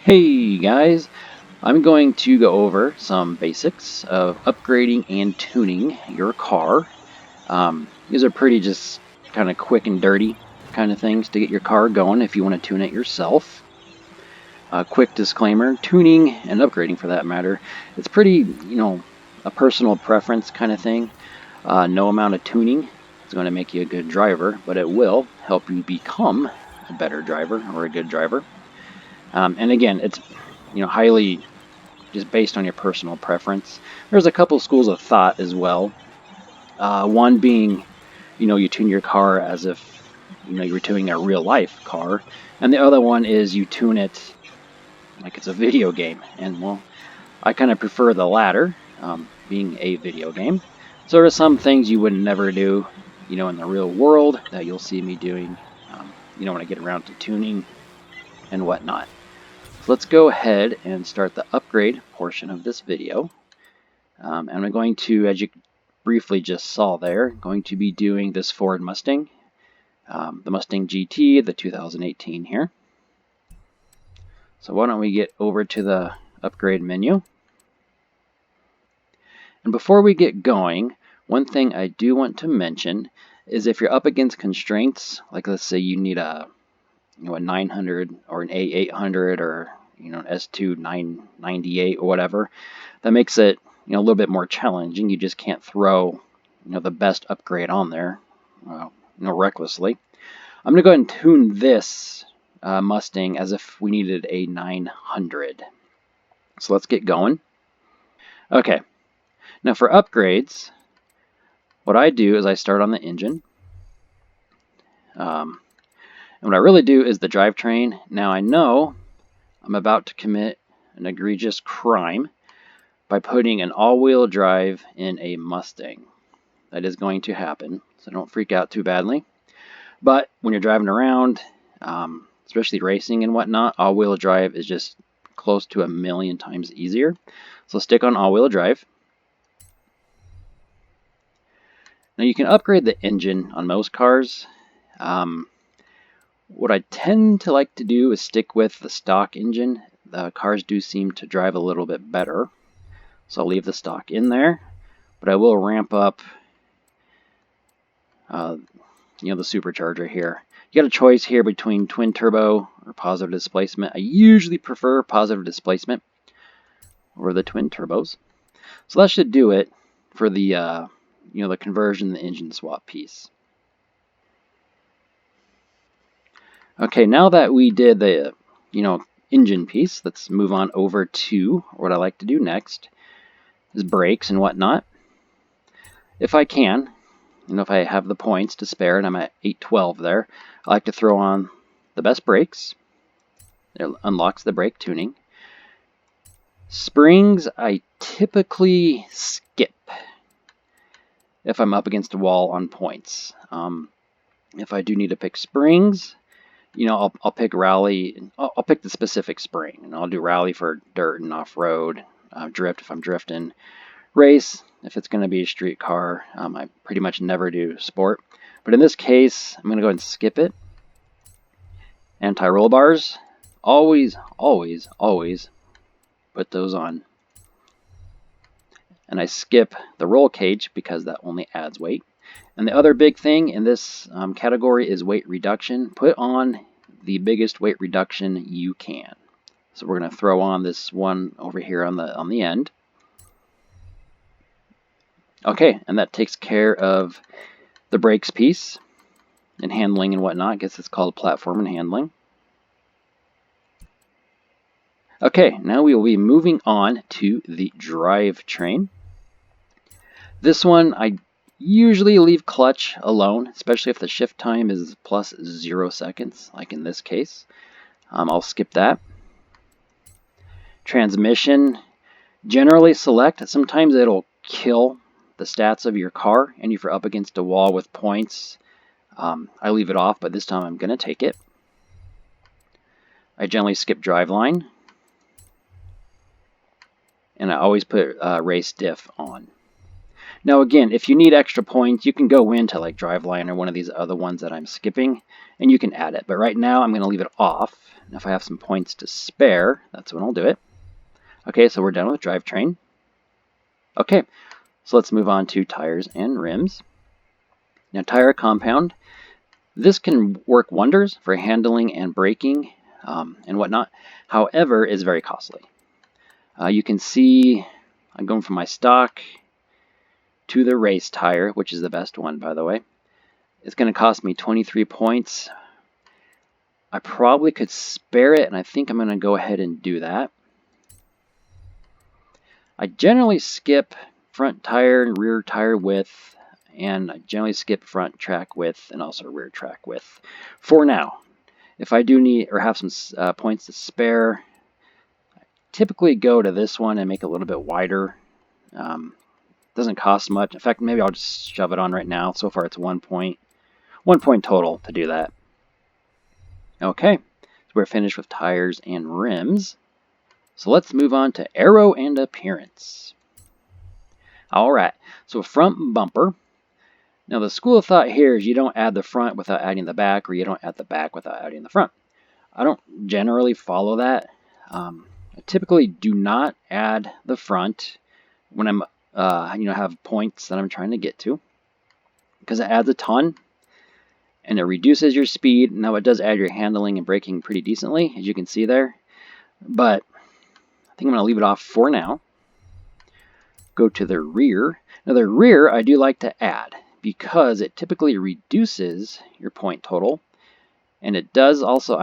Hey guys, I'm going to go over some basics of upgrading and tuning your car. These are pretty just kind of quick and dirty kind of things to get your car going if you want to tune it yourself. Quick disclaimer, tuning and upgrading for that matter, it's pretty, a personal preference kind of thing. No amount of tuning is going to make you a good driver, but it will help you become a better driver or a good driver. And again, it's highly just based on your personal preference. There's a couple schools of thought as well. One being, you tune your car as if you were tuning a real life car, and the other one is you tune it like it's a video game. And well, I kind of prefer the latter, being a video game. So there are some things you would never do, in the real world that you'll see me doing, when I get around to tuning and whatnot. So let's go ahead and start the upgrade portion of this video. And I'm going to, as you briefly just saw there, going to be doing this Ford Mustang, the Mustang GT, the 2018 here. So why don't we get over to the upgrade menu. And before we get going, one thing I do want to mention is if you're up against constraints, like let's say you need a 900 or an A800 or an S2 998 or whatever, that makes it a little bit more challenging. You just can't throw the best upgrade on there recklessly. I'm gonna go ahead and tune this Mustang as if we needed a 900. So let's get going. Okay, now for upgrades, what I do is I start on the engine. And what I really do is the drivetrain. Now I know I'm about to commit an egregious crime by putting an all-wheel drive in a Mustang. That is going to happen, so don't freak out too badly. But when you're driving around, especially racing and whatnot, all-wheel drive is just close to 1,000,000 times easier. So stick on all-wheel drive. Now you can upgrade the engine on most cars. What I tend to like to do is stick with the stock engine. The cars do seem to drive a little bit better. So I'll leave the stock in there, but I will ramp up the supercharger here. You got a choice here between twin turbo or positive displacement. I usually prefer positive displacement over the twin turbos. So that should do it for the the conversion, the engine swap piece. Okay, now that we did the engine piece, let's move on over to what I like to do next is brakes and whatnot. If I can, if I have the points to spare, and I'm at 812 there, I like to throw on the best brakes. It unlocks the brake tuning. Springs, I typically skip if I'm up against a wall on points. If I do need to pick springs, I'll pick rally. I'll pick the specific spring, and I'll do rally for dirt and off-road, drift if I'm drifting, race if it's going to be a street car. I pretty much never do sport, but in this case, I'm going to go ahead and skip it. Anti-roll bars, always, always, always put those on. And I skip the roll cage because that only adds weight. And the other big thing in this category is weight reduction. Put on the biggest weight reduction you can. So we're going to throw on this one over here on the end. Okay, and that takes care of the brakes piece and handling and whatnot. I guess it's called platform and handling. Okay, now we will be moving on to the drivetrain. This one I usually leave clutch alone, especially if the shift time is plus 0 seconds, like in this case. I'll skip that. Transmission, generally select. Sometimes it'll kill the stats of your car, and if you're up against a wall with points, I leave it off, but this time I'm going to take it. I generally skip driveline, and I always put race diff on. Now again, if you need extra points, you can go into like Drivetrain or one of these other ones that I'm skipping, and you can add it. But right now I'm going to leave it off. And if I have some points to spare, that's when I'll do it. Okay, so we're done with Drivetrain. Okay, so let's move on to tires and rims. Now tire compound. This can work wonders for handling and braking and whatnot. However, is very costly. You can see I'm going from my stock to the race tire, which is the best one, by the way. It's going to cost me 23 points. I probably could spare it, and I think I'm going to go ahead and do that. I generally skip front tire and rear tire width, and I generally skip front track width and also rear track width for now. If I do need or have some points to spare, I typically go to this one and make it a little bit wider. Doesn't cost much. In fact, maybe I'll just shove it on right now. So far it's 1 point. 1 point total to do that. Okay, so we're finished with tires and rims. So let's move on to aero and appearance. Alright, so front bumper. Now the school of thought here is you don't add the front without adding the back, or you don't add the back without adding the front. I don't generally follow that. I typically do not add the front when I'm have points that I'm trying to get to, because it adds a ton and it reduces your speed. Now it does add your handling and braking pretty decently, as you can see there, but I think I'm going to leave it off for now. Go to the rear. Now the rear I do like to add because it typically reduces your point total, and it does also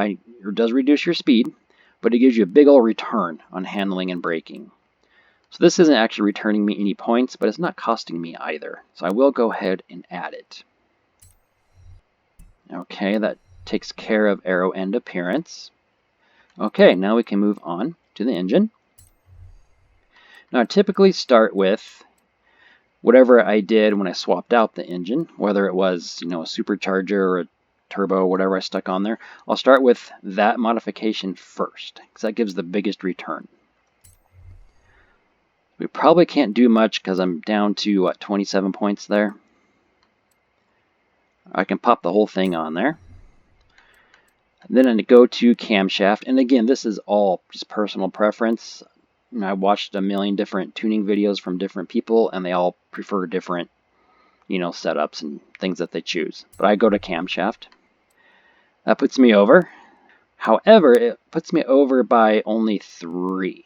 does reduce your speed, but it gives you a big old return on handling and braking. So this isn't actually returning me any points, but it's not costing me either. So I will go ahead and add it. Okay, that takes care of aero and appearance. Okay, now we can move on to the engine. Now I typically start with whatever I did when I swapped out the engine, whether it was, a supercharger or a turbo, whatever I stuck on there. I'll start with that modification first, because that gives the biggest return. We probably can't do much because I'm down to 27 points there. I can pop the whole thing on there. Then I go to camshaft, and again, this is all just personal preference. I watched a million different tuning videos from different people, and they all prefer different, setups and things that they choose. But I go to camshaft. That puts me over. However, it puts me over by only 3.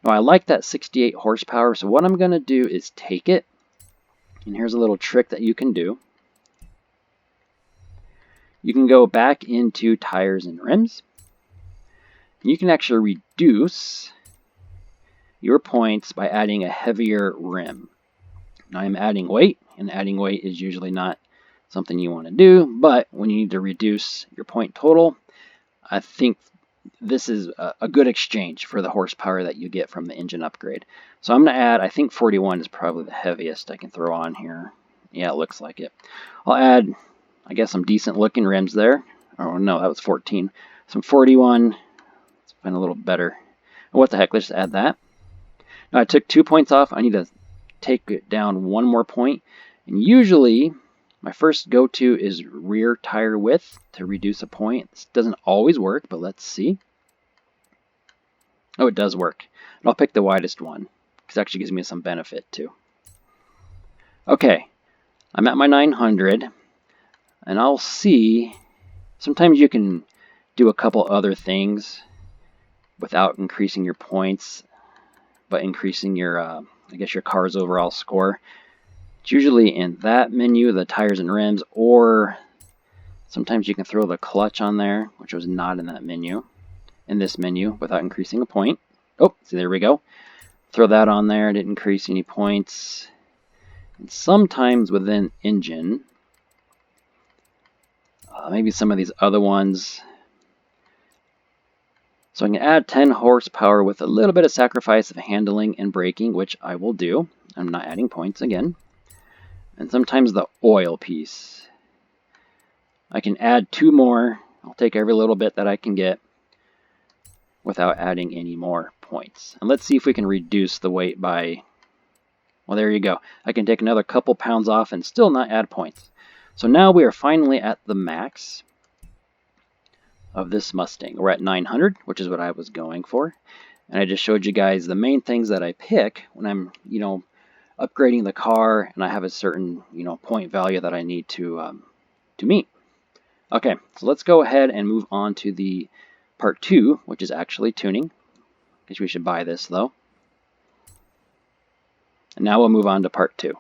Now I like that 68 horsepower, so what I'm going to do is take it, and here's a little trick that you can do. You can go back into tires and rims. You can actually reduce your points by adding a heavier rim. Now I'm adding weight, and adding weight is usually not something you want to do, but when you need to reduce your point total, I think this is a good exchange for the horsepower that you get from the engine upgrade. So I'm going to add, I think 41 is probably the heaviest I can throw on here. Yeah, it looks like it. I'll add, I guess, some decent looking rims there. Oh no, that was 14. Some 41. Let's find a little better. What the heck, let's just add that. Now I took 2 points off. I need to take it down 1 more point. And usually my first go-to is rear tire width to reduce a point. This doesn't always work, but let's see. Oh, it does work. And I'll pick the widest one, because it actually gives me some benefit too. Okay, I'm at my 900, and I'll see. Sometimes you can do a couple other things without increasing your points, but increasing your, I guess, your car's overall score. It's usually in that menu, the tires and rims, or sometimes you can throw the clutch on there, which was not in that menu, in this menu, without increasing a point. Oh, see, there we go. Throw that on there, didn't increase any points. And sometimes within engine, maybe some of these other ones. So I can add 10 horsepower with a little bit of sacrifice of handling and braking, which I will do. I'm not adding points again. And sometimes the oil piece. I can add 2 more. I'll take every little bit that I can get without adding any more points. And let's see if we can reduce the weight by, Well, there you go. I can take another couple pounds off and still not add points. So now we are finally at the max of this Mustang. We're at 900, which is what I was going for. And I just showed you guys the main things that I pick when I'm, upgrading the car and I have a certain, point value that I need to meet. Okay, so let's go ahead and move on to the part 2, which is actually tuning. I guess we should buy this though. And now we'll move on to part 2.